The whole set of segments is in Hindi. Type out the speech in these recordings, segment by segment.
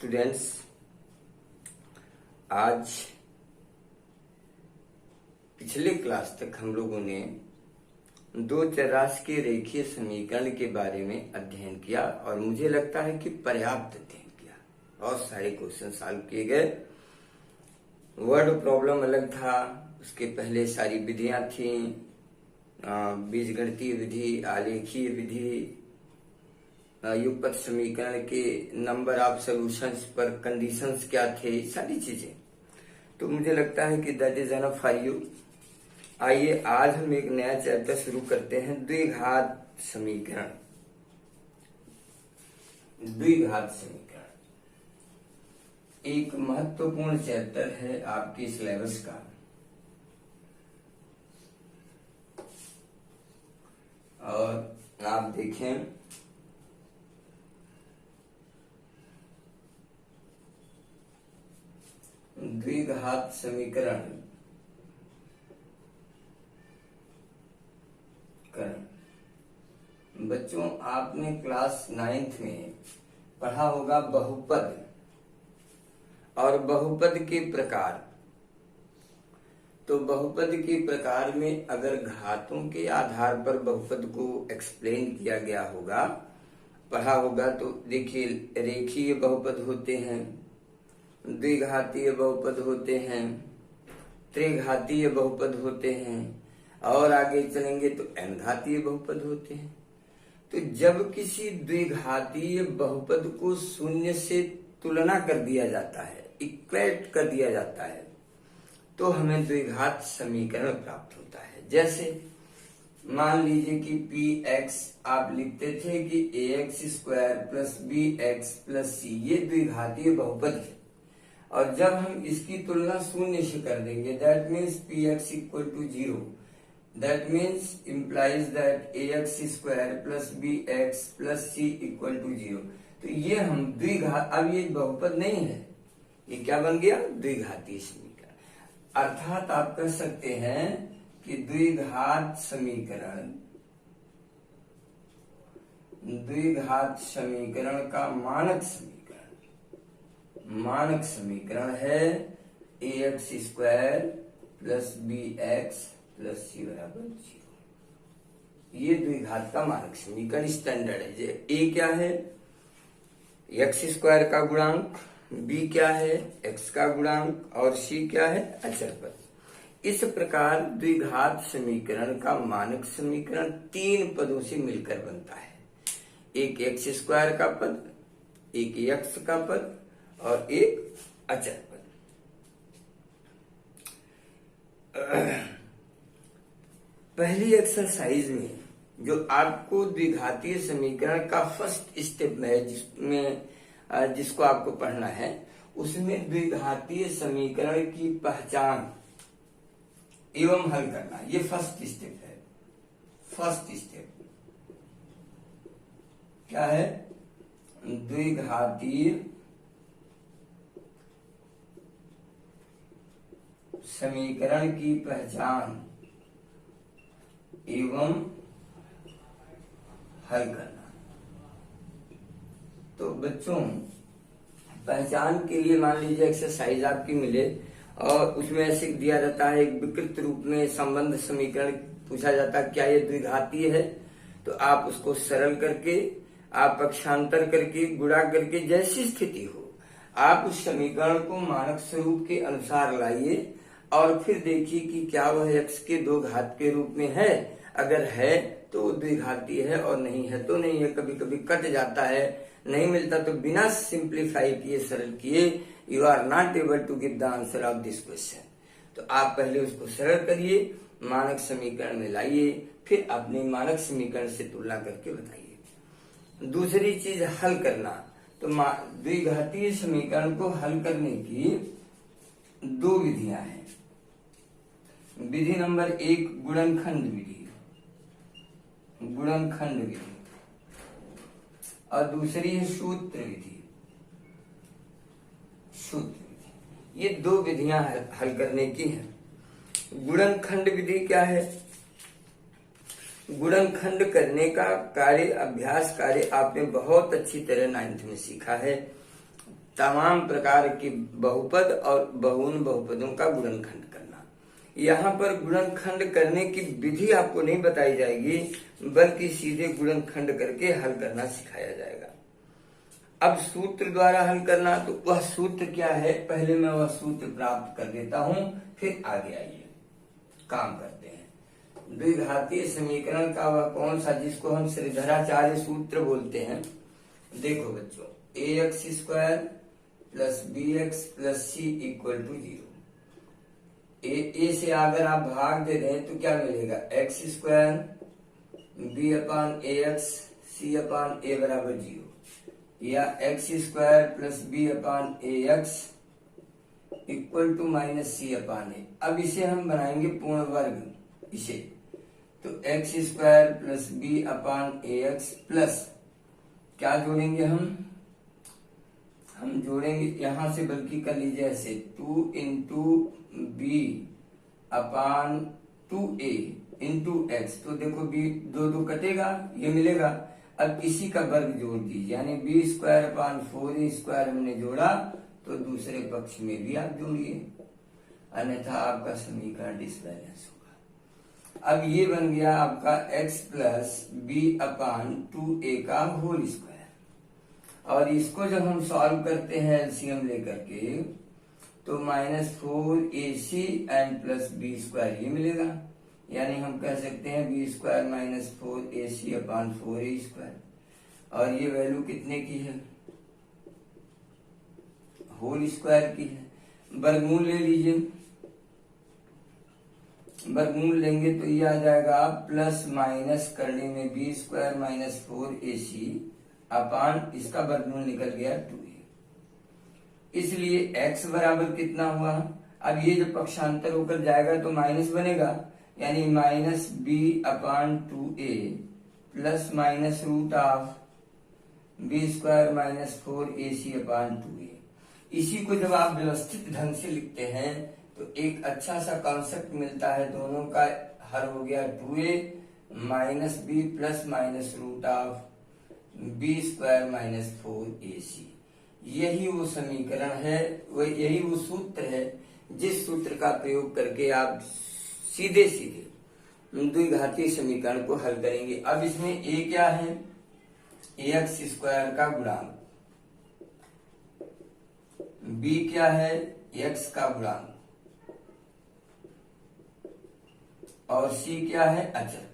स्टूडेंट्स, आज पिछले क्लास तक हम लोगों ने दो चरराशि के रेखीय समीकरण के बारे में अध्ययन किया और मुझे लगता है कि पर्याप्त अध्ययन किया। बहुत सारे क्वेश्चन सॉल्व किए गए। वर्ड प्रॉब्लम अलग था, उसके पहले सारी विधियां थी, बीजगणितीय विधि, आलेखीय विधि, युगपत समीकरण के नंबर ऑफ सॉल्यूशंस पर कंडीशंस क्या थे, सारी चीजें। तो मुझे लगता है कि that is enough for you. आइए आज हम एक नया चैप्टर शुरू करते हैं, द्विघात समीकरण। द्विघात समीकरण एक महत्वपूर्ण चैप्टर है आपके सिलेबस का। और आप देखें, द्विघात समीकरण बच्चों, आपने क्लास 9th में पढ़ा होगा बहुपद और बहुपद के प्रकार। तो बहुपद के प्रकार में अगर घातों के आधार पर बहुपद को एक्सप्लेन किया गया होगा, पढ़ा होगा, तो देखिए रेखीय बहुपद होते हैं, द्विघातीय बहुपद होते हैं, त्रिघातीय बहुपद होते हैं और आगे चलेंगे तो n घातीय बहुपद होते हैं। तो जब किसी द्विघातीय बहुपद को शून्य से तुलना कर दिया जाता है, इक्वेट कर दिया जाता है, तो हमें द्विघात समीकरण प्राप्त होता है। जैसे मान लीजिए कि px आप लिखते थे कि ax² plus bx plus c, ये द्विघातीय बहुपद है। और जब हम इसकी तुलना शून्य से कर देंगे, that means px equal to 0, that means implies that ax² plus bx plus c equal to 0। तो ये हम द्विघात, अब ये बहुपद नहीं है, ये क्या बन गया? द्विघातीय समीकरण। अर्थात आप कह सकते हैं कि द्विघात समीकरण का मानक समीकरण है ax² plus bx plus c बराबर 0। ये द्विघात का मानक समीकरण स्टैंडर्ड है। a क्या है? x² का गुणांक, b क्या है? x का गुणांक और c क्या है? अचर पद। इस प्रकार द्विघात समीकरण का मानक समीकरण 3 पदों से मिलकर बनता है। एक x² का पद, एक x का पद और एक अचर पद। पहली एक्सरसाइज में जो आपको द्विघातीय समीकरण का फर्स्ट स्टेप में जिसको आपको पढ़ना है, उसमें द्विघातीय समीकरण की पहचान एवं हल करना, ये फर्स्ट स्टेप है। फर्स्ट स्टेप क्या है? द्विघातीय समीकरण की पहचान एवं हल करना। तो बच्चों, पहचान के लिए मान लीजिए एक्सरसाइज आपकी मिले और उसमें ऐसे दिया जाता है, एक विकृत रूप में संबंध समीकरण पूछा जाता है, क्या ये द्विघातीय है? तो आप उसको सरल करके, आप पक्षांतर करके, गुणा करके, जैसी स्थिति हो, आप उस समीकरण को मानक स्वरूप के अनुसार लाइए और फिर देखिए कि क्या वह x के 2 घात के रूप में है। अगर है तो द्विघातीय है और नहीं है तो नहीं है। कभी कभी कट जाता है, नहीं मिलता, तो बिना सिंप्लीफाई किए, सरल किए, you are not able to give the answer of this question. तो आप पहले उसको सरल करिए, मानक समीकरण में लाइए, फिर अपने मानक समीकरण से तुलना करके बताइए। दूसरी चीज हल करना। तो द्विघातीय समीकरण को हल करने की 2 विधियां हैं। विधि नंबर 1 गुणनखंड विधि, और दूसरी है सूत्र विधि। ये 2 विधियां हल करने की हैं। गुणनखंड विधि क्या है? गुणनखंड करने का अभ्यास कार्य आपने बहुत अच्छी तरह 9th में सीखा है। तमाम प्रकार के बहुपद और बहुन बहुपदों का गुणनखंड करना। यहाँ पर गुणनखंड करने की विधि आपको नहीं बताई जाएगी, बल्कि सीधे गुणनखंड करके हल करना सिखाया जाएगा। अब सूत्र द्वारा हल करना, तो वह सूत्र क्या है, पहले मैं वह सूत्र प्राप्त कर देता हूं, फिर आगे आइए काम करते हैं। द्विघातीय समीकरण का वह कौन सा जिसको हम श्रीधराचार्य सूत्र बोलते हैं। देखो बच्चों, ax square plus B X plus C equal to 0। A से अगर आप भाग दे दें तो क्या मिलेगा, X square B upon A X C upon A बराबर 0, या X square plus B upon A X equal to minus C upon A. अब इसे हम बनाएंगे पूर्ण वर्ग, इसे तो X square plus B upon A X plus क्या जोड़ेंगे हम जोड़ेंगे यहां से, बल्कि कर लीजिए ऐसे 2 into B upon 2a into x. तो देखो बी 2 कटेगा, ये मिलेगा। अब इसी का वर्ग जोड़ दीजिए, यानी B square upon 4a square हमने जोड़ा, तो दूसरे पक्ष में भी आप जोड़िए, अन्यथा आपका समीकरण डिसबैलेंस होगा। अब ये बन गया आपका x plus B upon 2a का होल स्क्वायर, और इसको जब हम सॉल्व करते हैं एलसीएम लेकर के, तो -4ac and plus B square ये मिलेगा, यानी हम कह सकते हैं बी स्क्वायर माइनस 4ac अपान 4a स्क्वायर। और ये वैल्यू कितने की है, होल स्क्वायर की है। वर्गमूल ले लीजिए, वर्गमूल लेंगे तो ये आ जाएगा प्लस माइनस करने में बी स्क्वायर माइनस 4ac अपान इसका वर्गमूल निकल गया 2a। इसलिए x बराबर कितना हुआ, अब ये जो पक्षांतर होकर जाएगा तो माइनस बनेगा, यानी minus b upon 2a plus minus root of b square minus 4ac upon 2a। इसी को जब आप व्यवस्थित ढंग से लिखते हैं तो एक अच्छा सा कॉन्सेप्ट मिलता है, दोनों का हर हो गया 2a minus b plus minus root of b square minus 4ac। यही वो समीकरण है, यही वो सूत्र है जिस सूत्र का प्रयोग करके आप सीधे सीधे द्विघातीय समीकरण को हल करेंगे। अब इसमें a क्या है, ax स्क्वायर का गुणांक, b क्या है, x का गुणांक, और c क्या है, अचर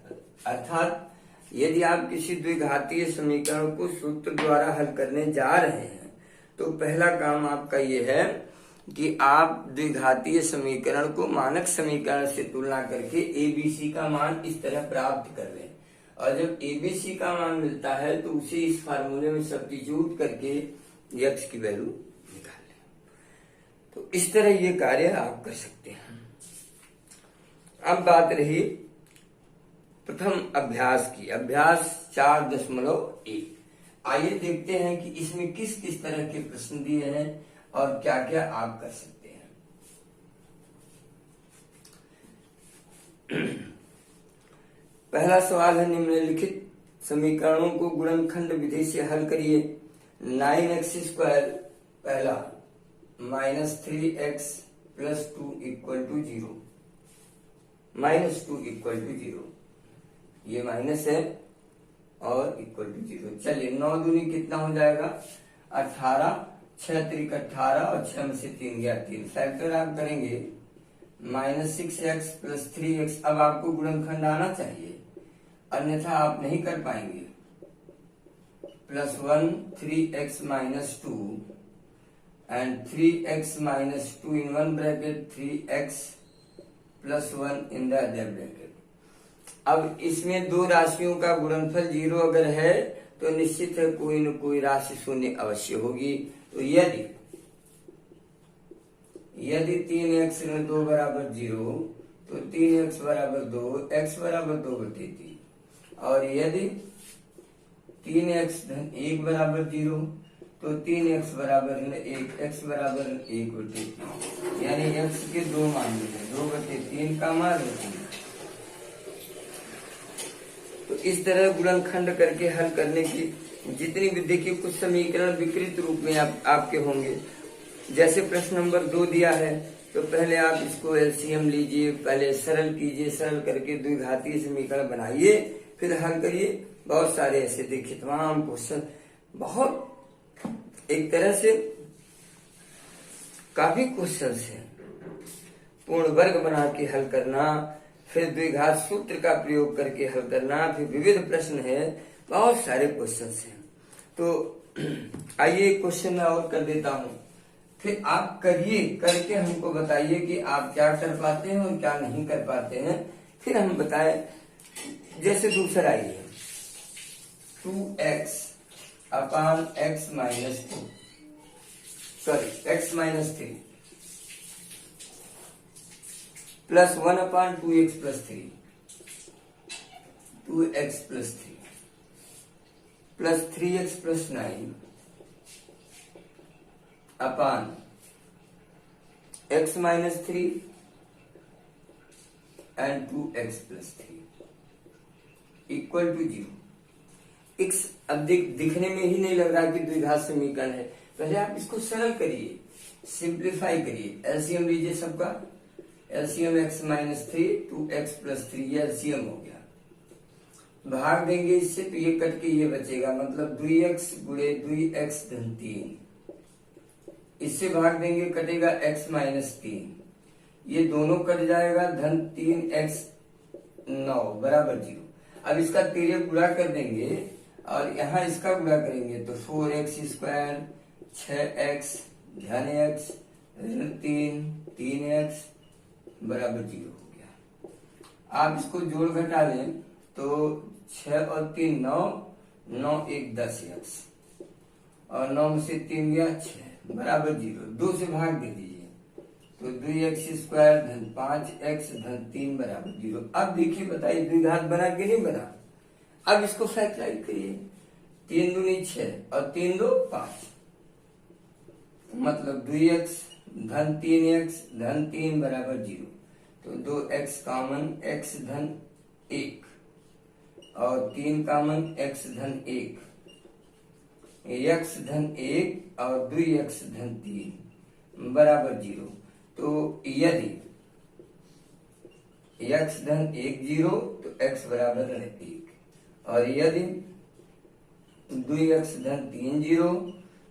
पद। अर्थात यदि आप किसी द्विघातीय समीकरण को सूत्र द्वारा हल करने जा रहे हैं, तो पहला काम आपका ये है कि आप द्विघातीय समीकरण को मानक समीकरण से तुलना करके एबीसी का मान इस तरह प्राप्त कर लें, और जब एबीसी का मान मिलता है तो उसे इस फार्मूले में सब्स्टिट्यूट करके x की वैल्यू निकाल लें। तो इस तरह ये कार्य आप कर सकते हैं। अब बात रही प्रथम अभ्यास की, अभ्यास 4.1। आइए देखते हैं कि इसमें किस किस तरह के प्रश्न दिए हैं और क्या क्या आप कर सकते हैं। पहला सवाल है, निम्नलिखित समीकरणों को गुणनखंड विधि से हल करिए। 9x स्क्वायर पहला minus 3x plus 2 equal to 0, -2 equal to 0, ये माइनस है और इक्वल टू 0। चलिए 9 दूनी कितना हो जाएगा, 18, 6 त्रिक 18 और 6 में से 3 गया 3। फैक्टर आप करेंगे -6x प्लस 3x। अब आपको गुणनखंड आना चाहिए, अन्यथा आप नहीं कर पाएंगे। +1 3x minus 2 and 3x minus 2 in one bracket, 3x plus 1 in the other bracket. अब इसमें दो राशियों का गुणनफल 0 अगर है तो निश्चित है कोई न कोई राशि शून्य अवश्य होगी। तो यदि 3x ऋण 2 बराबर 0 तो 3x बराबर 2, x बराबर 2/3। और यदि 3x धन 1 बराबर 0 तो 3x बराबर 1, x बराबर 1/3। यानी x के दो मान मिले, 2/3 का मान 3। तो इस तरह गुणनखंड करके हल करने की जितनी भी देखिए कुछ समीकरण विकृत रूप में आपके होंगे। जैसे प्रश्न नंबर 2 दिया है तो पहले आप इसको एलसीएम लीजिए, पहले सरल कीजिए, सरल करके द्विघातीय समीकरण बनाइए, फिर हल करिए। बहुत सारे ऐसे देखिए तमाम क्वेश्चन, बहुत एक तरह से काफी क्वेश्चन है। पूर्ण वर्ग बना के हल करना, फिर द्विघात सूत्र का प्रयोग करके हल करना, फिर विविध प्रश्न है, बहुत सारे क्वेश्चन हैं। तो आइए क्वेश्चन मैं और कर देता हूँ, फिर आप करिए, करके हमको बताइए कि आप क्या कर पाते हैं और क्या नहीं कर पाते हैं, फिर हम बताएं। जैसे दूसरा आइए 2x upon x minus 2, sorry x minus 3 plus 1 upon 2x plus 3, 2x plus 3 plus 3x plus 9 upon x minus 3 and 2x plus 3 equal to 0। x अब दिखने में ही नहीं लग रहा कि द्विघात समीकरण है। पहले आप इसको सरल करिए, सिंप्लीफाई करिए। एलसीएम लीजिए सबका, LCM x minus 3 2x plus 3, ये एलसीएम हो गया। भाग देंगे इससे तो ये कट के ये बचेगा, मतलब 2x गुणे 2x धन 3। इससे भाग देंगे कटेगा x माइनस 3, ये दोनों कट जाएगा, धन 3x 9 बराबर 0। अब इसका तिर्यक गुणा कर देंगे और यहाँ इसका गुणा करेंगे तो 4x स्क्वायर 6x धन x ऋण 3x बराबर 0 हो गया। आप इसको जोड़ घटा लें तो 6 और 3 9, 9 1 10x और 9 में से 3 गया 6 बराबर 0। 2 से भाग दे दीजिए तो 2x स्क्वायर धन 5x धन 3 बराबर 0। अब देखिए बताइए द्विघात बना कि नहीं बना। अब इसको फैक्टराइज करिए, 3 दूनी 6 और 3 2 5, मतलब 2x धन 3x धन 3 बराबर 0। तो 2x कॉमन x धन 1 और 3 कॉमन x धन 1, x धन 1 और 2x धन 3 बराबर 0। तो यदि x धन 1 0 तो x बराबर 1 और यदि 2x धन 3 0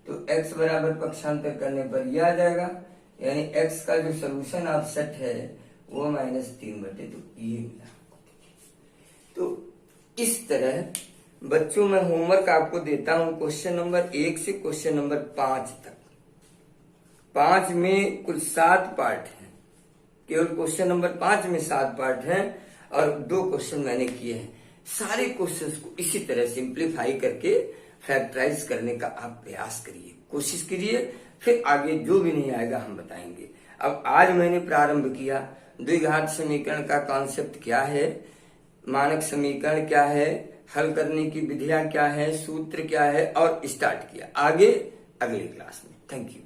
तो x बराबर पक्षांतर करने पर यह आ जाएगा, यानी x का जो सोल्यूशन ऑफ सेट है वो -3/2 ये मिला। तो इस तरह बच्चों मैं होमवर्क आपको देता हूं क्वेश्चन नंबर 1 से क्वेश्चन नंबर 5 तक। 5 में कुल 7 पार्ट हैं, केवल क्वेश्चन नंबर 5 में 7 पार्ट हैं और 2 क्वेश्चन मैंने किए हैं। सारे क्वेश्चंस को इसी तरह सिंप्लीफाई करके फैक्टराइज करने का आप प्रयास करिए, कोशिश करिए, फिर आगे जो भी नहीं आएगा हम बताएंगे। अब आज मैंने प्रारंभ किया द्विघात समीकरण का कॉन्सेप्ट क्या है, मानक समीकरण क्या है, हल करने की विधियां क्या है, सूत्र क्या है, और स्टार्ट किया। आगे अगली क्लास में। Thank you.